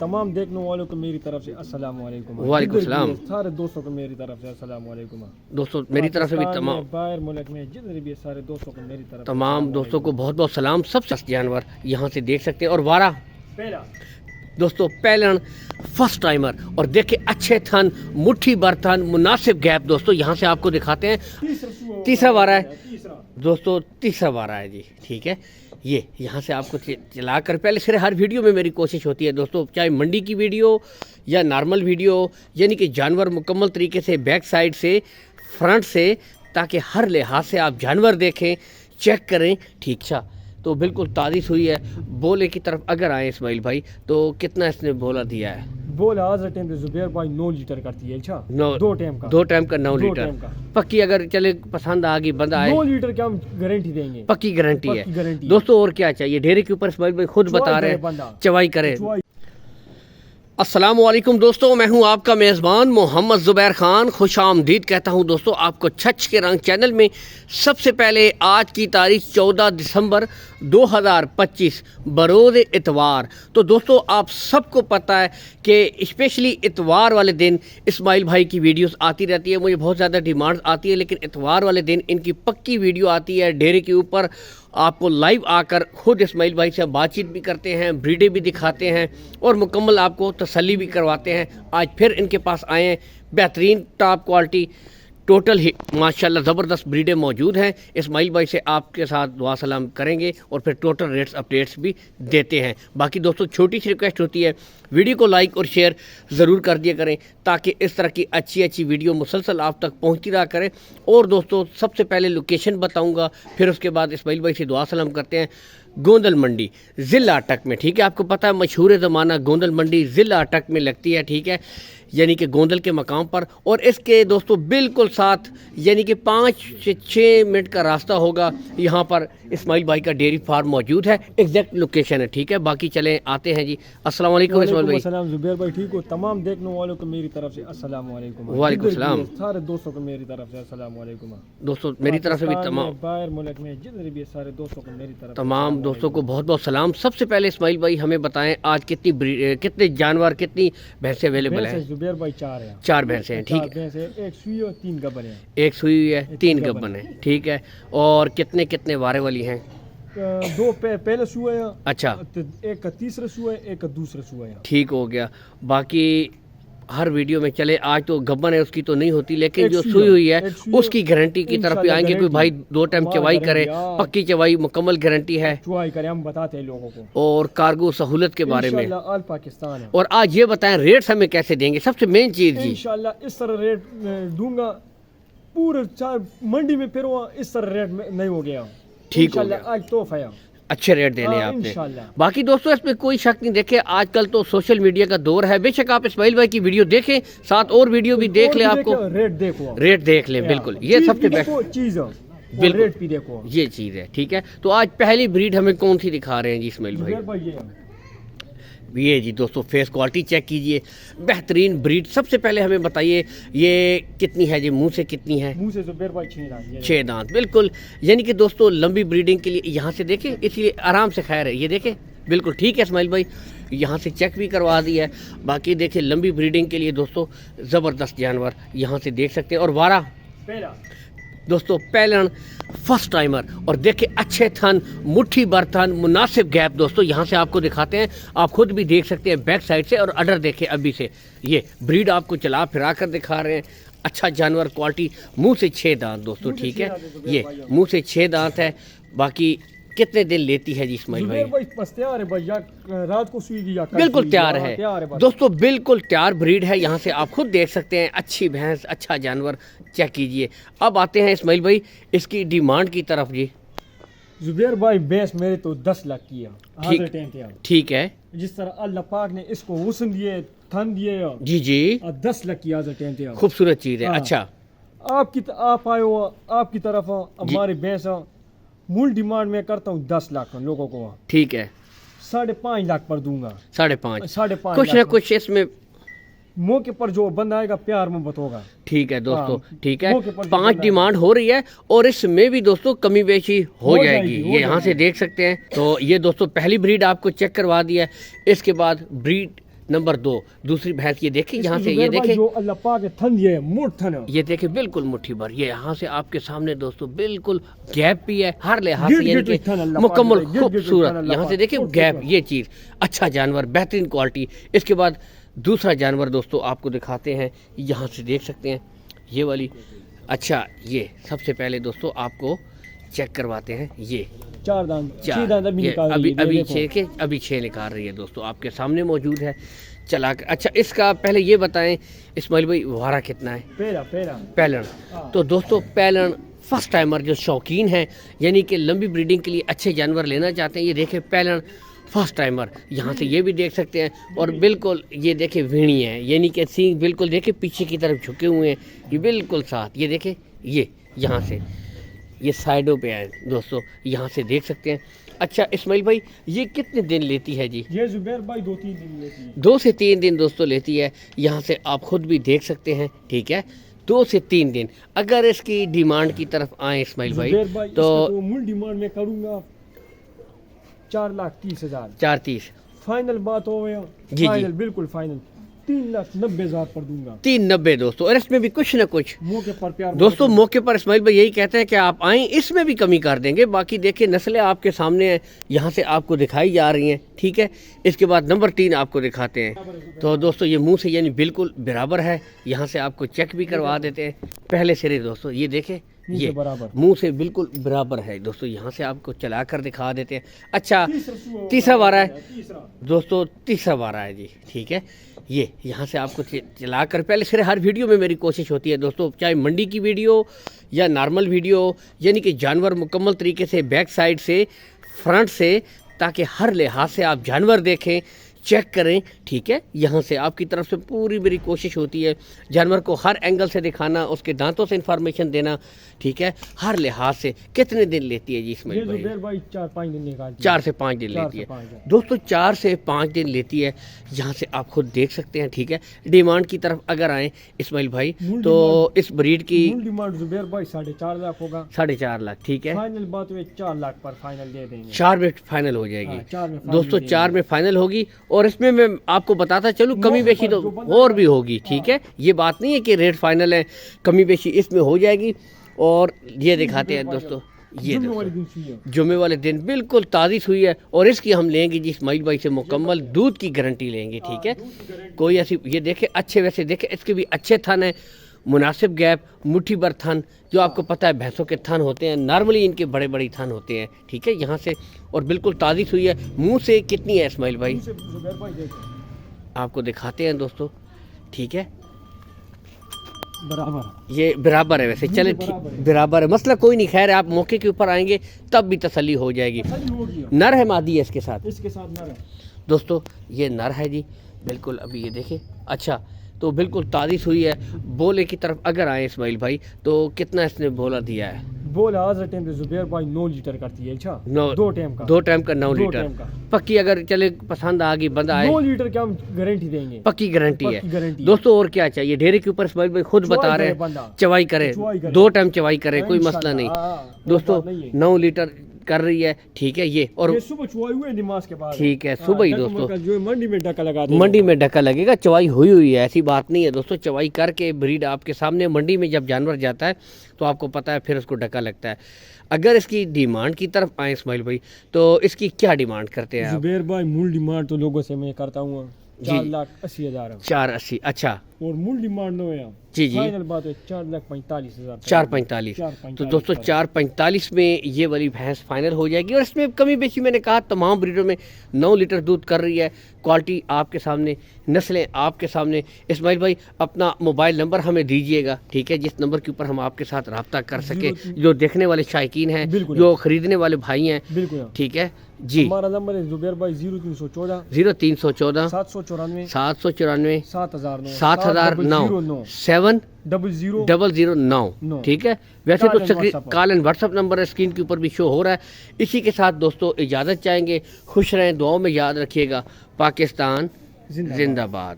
तमाम देखने वालों को मेरी तरफ से अस्सलाम वालेकुम। वालेकुम सलाम। सारे दोस्तों को मेरी तरफ से अस्सलाम वालेकुम। दोस्तों मेरी तरफ से भी तमाम बाहर मुल्क में जिधर भी सारे दोस्तों को मेरी तरफ तमाम दोस्तों को बहुत बहुत सलाम। सब जानवर यहाँ से देख सकते हैं। और वारा पहला दोस्तों पैलन फर्स्ट टाइमर, और देखे अच्छे थन, मुट्ठी भर थन, मुनासिब गैप। दोस्तों यहाँ से आपको दिखाते हैं। तीसरा वारा है दोस्तों, तीसरा वारा है जी। ठीक है, ये यहाँ से आपको चला कर, पहले सिर्फ हर वीडियो में मेरी कोशिश होती है दोस्तों, चाहे मंडी की वीडियो या नॉर्मल वीडियो, यानी कि जानवर मुकम्मल तरीके से बैक साइड से, फ्रंट से, ताकि हर लिहाज से आप जानवर देखें, चेक करें। ठीक छा, तो बिल्कुल ताज़ी हुई है। बोले की तरफ अगर आए इस्माइल भाई, तो कितना इसने बोला दिया है? बोला आज टाइम पे जुबैर भाई 9 लीटर करती है। अच्छा, 9 दो टाइम का 9 लीटर पक्की। अगर चले पसंद आ गई, बंदा आए, 9 लीटर की हम गारंटी देंगे, पक्की गारंटी है दोस्तों। और क्या चाहिए? डेयरी के ऊपर इस्माइल भाई खुद बता रहे हैं, चवाई करे। अस्सलाम वालेकुम दोस्तों, मैं हूं आपका मेज़बान मोहम्मद ज़ुबैर ख़ान। खुश आमदीद कहता हूं दोस्तों आपको छछ के रंग चैनल में। सबसे पहले आज की तारीख 14 दिसंबर 2025 बरोज़ इतवार। तो दोस्तों आप सबको पता है कि स्पेशली इतवार वाले दिन इस्माइल भाई की वीडियोस आती रहती है। मुझे बहुत ज़्यादा डिमांड आती है, लेकिन इतवार वाले दिन इनकी पक्की वीडियो आती है डेयरी के ऊपर। आपको लाइव आकर खुद इस्माइल भाई से बातचीत भी करते हैं, ब्रीडें भी दिखाते हैं और मुकम्मल आपको तसल्ली भी करवाते हैं। आज फिर इनके पास आए हैं, बेहतरीन टॉप क्वालिटी टोटल ही माशाल्लाह ज़बरदस्त ब्रीडें मौजूद हैं। इस्माइल भाई से आपके साथ दुआ सलाम करेंगे और फिर टोटल रेट्स अपडेट्स भी देते हैं। बाकी दोस्तों छोटी सी रिक्वेस्ट होती है, वीडियो को लाइक और शेयर ज़रूर कर दिया करें, ताकि इस तरह की अच्छी वीडियो मुसलसल आप तक पहुंचती रहा करें। और दोस्तों सबसे पहले लोकेशन बताऊंगा, फिर उसके बाद इस्माइल भाई से दुआ सलाम करते हैं। गोंदल मंडी ज़िला अटक में, ठीक है, आपको पता है मशहूर ज़माना गोंदल मंडी ज़िला अटक में लगती है। ठीक है, यानी कि गोंदल के मकाम पर। और इसके दोस्तों बिल्कुल साथ, यानी कि 5 से 6 मिनट का रास्ता होगा, यहाँ पर इस्माइल भाई का डेयरी फार्म मौजूद है। एग्जैक्ट लोकेशन है। ठीक है, बाकी चलें आते हैं जी। अस्सलाम वालेकुम इस्माइल भाई। अस्सलाम जुबैर भाई, ठीक हो? तमाम देखने वालों को मेरी तरफ से अस्सलाम वालेकुम। वालेकुम सलाम। सारे दोस्तों को मेरी तरफ से अस्सलाम वालेकुम। दोस्तों मेरी तरफ से भी तमाम बाहर मुल्क में जिधर भी सारे दोस्तों को मेरी तरफ तमाम दोस्तों को बहुत बहुत सलाम। सबसे पहले इस्माइल भाई हमें बताएं आज कितने जानवर, कितनी भैंसें अवेलेबल है? जुबैर भाई 4 है। 4 भैंसें हैं। ठीक है, एक सुई और 3 गब्बन है। एक सुई हुई है, 3 गब्बन है। ठीक है, और कितने वारे वाली हैं? 2 पहले सुए हैं। अच्छा, एक का तीसरा सुआ है, एक का दूसरा सुआ है। ठीक हो गया। बाकी हर वीडियो में चले, आज तो गब्बन है उसकी तो नहीं होती, लेकिन जो सुई हुई है उसकी गारंटी की तरफ भी आएंगे। कोई भाई 2 टाइम चवाई करे, पक्की चवाई मुकम्मल गारंटी है। चवाई करे, हम बताते हैं लोगों को। और कार्गो सहूलत के बारे में ऑल पाकिस्तान है। और आज ये बताएं रेट्स हमें कैसे देंगे, सबसे मेन चीज जी। इंशाल्लाह इस तरह रेट दूंगा पूरे, चाहे मंडी में फिर इस तरह रेट में नहीं हो गया। ठीक हो गया, आज तोहफा है, अच्छे रेट देने आपने। बाकी दोस्तों इसमें कोई शक नहीं, देखे आजकल तो सोशल मीडिया का दौर है। बेशक आप इस्माइल भाई की वीडियो देखें, साथ और वीडियो भी देख ले, आपको रेट देख ले। बिल्कुल, ये सबसे बेस्ट चीज है, रेट भी देखो, ये चीज है। ठीक है, तो आज पहली ब्रीड हमें कौन सी दिखा रहे हैं जी इस्माइल भाई? ये जी दोस्तों फेस क्वालिटी चेक कीजिए, बेहतरीन ब्रीड। सबसे पहले हमें बताइए ये कितनी है जी, मुंह से कितनी है? मुंह से जुबैर भाई 6 दांत, बिल्कुल। यानी कि दोस्तों लंबी ब्रीडिंग के लिए यहाँ से देखें, इसलिए आराम से खैर है, ये देखें बिल्कुल ठीक है। इस्माइल भाई यहाँ से चेक भी करवा दी है। बाकी देखिए लंबी ब्रीडिंग के लिए दोस्तों ज़बरदस्त जानवर यहाँ से देख सकते हैं। और वारा पहला दोस्तों पैलन फर्स्ट टाइमर, और देखे अच्छे थन, मुट्ठी भर थन, मुनासिब गैप। दोस्तों यहाँ से आपको दिखाते हैं, आप खुद भी देख सकते हैं बैक साइड से। और अडर देखे अभी से, ये ब्रीड आपको चला फिरा कर दिखा रहे हैं। अच्छा जानवर, क्वालिटी, मुंह से 6 दांत दोस्तों। ठीक है, ये मुंह से 6 दांत है। बाकी कितने दिन लेती है जी इस्माइल भाई? तैयार है भैया, रात को सुई या बिल्कुल तैयार है दोस्तों, बिल्कुल तैयार ब्रीड है। यहाँ से आप खुद देख सकते हैं, अच्छी भैंस, अच्छा जानवर, चेक कीजिए। अब आते हैं इस्माइल भाई इसकी डिमांड की तरफ जी। जुबैर भाई भैंस मेरे तो 10 लाख की है। ठीक है, जिस तरह अल्लाह पाक ने इसको हुस्न दिए, थन दिए जी जी, 10 लाख की आज खूबसूरत चीज है। अच्छा, आप आए हो, आपकी तरफ हमारी भैंस मूल डिमांड में करता हूँ 10 लाख लोगों को। ठीक है, 5.5 लाख पर दूंगा। 5.5 कुछ ना कुछ इसमें मौके पर जो बंदा आएगा प्यार मोहब्बत होगा। ठीक है दोस्तों, ठीक है, 5 डिमांड हो रही है और इसमें भी दोस्तों कमी बेशी हो जाएगी। ये यहाँ से देख सकते हैं। तो ये दोस्तों पहली ब्रीड आपको चेक करवा दी है। इसके बाद ब्रीड नंबर 2 दूसरी भैंस ये देखिए यहाँ से, ये जुबैर भाई देखें जो अल्लाह पाक के थन ये मुठ थन है। ये देखें बिल्कुल मुट्ठी भर, ये यहाँ से आपके सामने दोस्तों बिल्कुल गैप भी है हर लिहाज से, यानी कि मुकम्मल खूबसूरत। यहाँ से देखिए गैप, ये चीज़ अच्छा जानवर, बेहतरीन क्वालिटी। इसके बाद दूसरा जानवर दोस्तों आपको दिखाते हैं, यहाँ से देख सकते हैं ये वाली। अच्छा ये सबसे पहले दोस्तों आपको चेक करवाते हैं, ये चार दांत, चार, छह दांत अभी ये निकाल रही है, अभी देखो। छः के अभी 6 निकाल रही है दोस्तों, आपके सामने मौजूद है चला कर। अच्छा इसका पहले ये बताएं इस्माइल भाई वारा कितना है? पेरा पैलन। हाँ। तो दोस्तों पैलन फर्स्ट टाइमर जो शौकीन हैं, यानी कि लंबी ब्रीडिंग के लिए अच्छे जानवर लेना चाहते हैं, ये देखें पैलन फर्स्ट टाइमर, यहाँ से ये भी देख सकते हैं। और बिल्कुल ये देखें वीणी है, यानी कि सींग बिल्कुल देखें पीछे की तरफ झुके हुए हैं, ये बिल्कुल साथ। ये देखें ये यहाँ से ये साइडों पे आए दोस्तों, यहाँ से देख सकते हैं। अच्छा इस्माइल भाई ये कितने दिन लेती है जी? ये जुबैर भाई 2-3 दिन लेती है। 2 से 3 दिन दोस्तों लेती है, यहाँ से आप खुद भी देख सकते हैं, ठीक है 2 से 3 दिन। अगर इसकी डिमांड की तरफ आए इस्माइल भाई तो मूल डिमांड में करूँगा 4,30,000। 4,30 फाइनल बात हो गया जी। फाइनल बिल्कुल फाइनल 3,90,000 पर दूंगा। 390 दोस्तों, और इसमें भी कुछ ना कुछ मौके पर प्यार दोस्तों, मौके पर इस्माइल भाई यही कहते हैं कि आप आएँ, इसमें भी कमी कर देंगे। बाकी देखिए नस्लें आपके सामने हैं, यहाँ से आपको दिखाई जा रही हैं, ठीक है। इसके बाद नंबर 3 आपको दिखाते हैं। तो दोस्तों ये मुंह से यानी बिल्कुल बराबर है, यहाँ से आपको चेक भी करवा देते हैं पहले सिरे दोस्तों। ये देखें ये बराबर मुंह से बिल्कुल बराबर है दोस्तों, यहाँ से आपको चला कर दिखा देते हैं। अच्छा तीसरा वारा है दोस्तों, तीसरा वारा है जी, ठीक है। ये यहाँ से आपको चला कर पहले सिरे, हर वीडियो में मेरी कोशिश होती है दोस्तों, चाहे मंडी की वीडियो या नॉर्मल वीडियो, यानी कि जानवर मुकम्मल तरीके से बैक साइड से फ्रंट से, ताकि हर लिहाज से आप जानवर देखें, चेक करें, ठीक है। यहाँ से आपकी तरफ से पूरी मेरी कोशिश होती है जानवर को हर एंगल से दिखाना, उसके दांतों से इंफॉर्मेशन देना, ठीक है, हर लिहाज से। कितने दिन लेती है जी इसमें? 4-5 दिन निकालती है। 4 से 5 दिन लेती है दोस्तों, 4 से 5 दिन लेती है। यहाँ से आप खुद देख सकते हैं, ठीक है। डिमांड की तरफ अगर आए इस्माइल भाई तो इस ब्रीड की डिमांड जुबैर भाई 4.5 लाख होगा। 4.5 लाख, ठीक है। फाइनल बात हुई 4 लाख पर फाइनल दे देंगे। 4 में फाइनल हो जाएगी दोस्तों, 4 में फाइनल होगी। और इसमें मैं आपको बताता चलूँ कमी बेशी तो और भी होगी, ठीक है। ये बात नहीं है कि रेट फाइनल है, कमी बेशी इसमें हो जाएगी। और ये दिखाते हैं दोस्तों, ये जुम्मे वाले दिन बिल्कुल ताज़ी हुई है, और इसकी हम लेंगे जी इस्माइल भाई से मुकम्मल दूध की गारंटी लेंगे, ठीक है। कोई ऐसी, ये देखे अच्छे, वैसे देखे इसके भी अच्छे थन है, मुनासिब गैप, मुट्ठी भर थन, जो आपको पता है भैंसों के थन होते हैं, नॉर्मली इनके बड़े बड़े थन होते हैं, ठीक है। यहाँ से और बिल्कुल ताज़ी हुई है। मुंह से कितनी है इस्माइल भाई? आपको दिखाते हैं दोस्तों, ठीक है। बराबर ये बराबर है, वैसे चले बराबर है, मसला कोई नहीं। खैर आप मौके के ऊपर आएंगे तब भी तसल्ली हो जाएगी। नर है मादी है इसके साथ? इसके साथ नर है दोस्तों, ये नर है जी बिल्कुल। अभी ये देखें, अच्छा तो बिल्कुल ताज़ी हुई है। बोले की तरफ अगर आए इस्माइल भाई तो कितना इसने बोला दिया है? बोला आज टाइम पे जुबैर भाई 9 लीटर करती है। अच्छा 2 टाइम का 9 लीटर पक्की। अगर चले पसंद आ गई बंदा आए 9 लीटर की हम गारंटी देंगे, पक्की गारंटी है दोस्तों। और क्या चाहिए? डेरे के ऊपर इस्माइल भाई खुद बता रहे हैं चवाई करे, 2 टाइम चवाई करे, कोई मसला नहीं दोस्तों। 9 लीटर कर रही है, ठीक है। ये और सुबह चुवाई हुई नमाज के बाद, ठीक है, सुबह ही दोस्तों जो मंडी में ढक्का लगा देंगे। मंडी में ढक्का लगेगा, चवाई हुई है, ऐसी बात नहीं है दोस्तों। चवाई करके ब्रीड आपके सामने, मंडी में जब जानवर जाता है तो आपको पता है फिर उसको ढक्का लगता है। अगर इसकी डिमांड की तरफ आए इस्माइल भाई तो इसकी क्या डिमांड करते हैं आप? जुबैर भाई मूल डिमांड तो लोगों से मैं करता हूँ 4,80,000। 4,80, अच्छा। और मूल डिमांड नो है जी जी, फाइनल बात है 4,45,000। 4,45 तो दोस्तों 4,45 में ये वाली भैंस फाइनल हो जाएगी। और इसमें कमी बेशी मैंने कहा तमाम ब्रीडों में 9 लीटर दूध कर रही है। क्वालिटी आपके सामने, नस्लें आपके सामने। इस्माइल भाई अपना मोबाइल नंबर हमें दीजिएगा, ठीक है, जिस नंबर के ऊपर हम आपके साथ रब्ता कर सके, जो देखने वाले शायकीन हैं, जो खरीदने वाले भाई हैं, बिल्कुल ठीक है जी। हमारा नंबर है जुबैर भाई 0314 0314 794 794 7009 7009 70009, ठीक है। वैसे तो कॉल एंड व्हाट्सअप नंबर है स्क्रीन के ऊपर भी शो हो रहा है। इसी के साथ दोस्तों इजाज़त चाहेंगे, खुश रहें, दुआओं में याद रखिएगा। पाकिस्तान जिंदाबाद।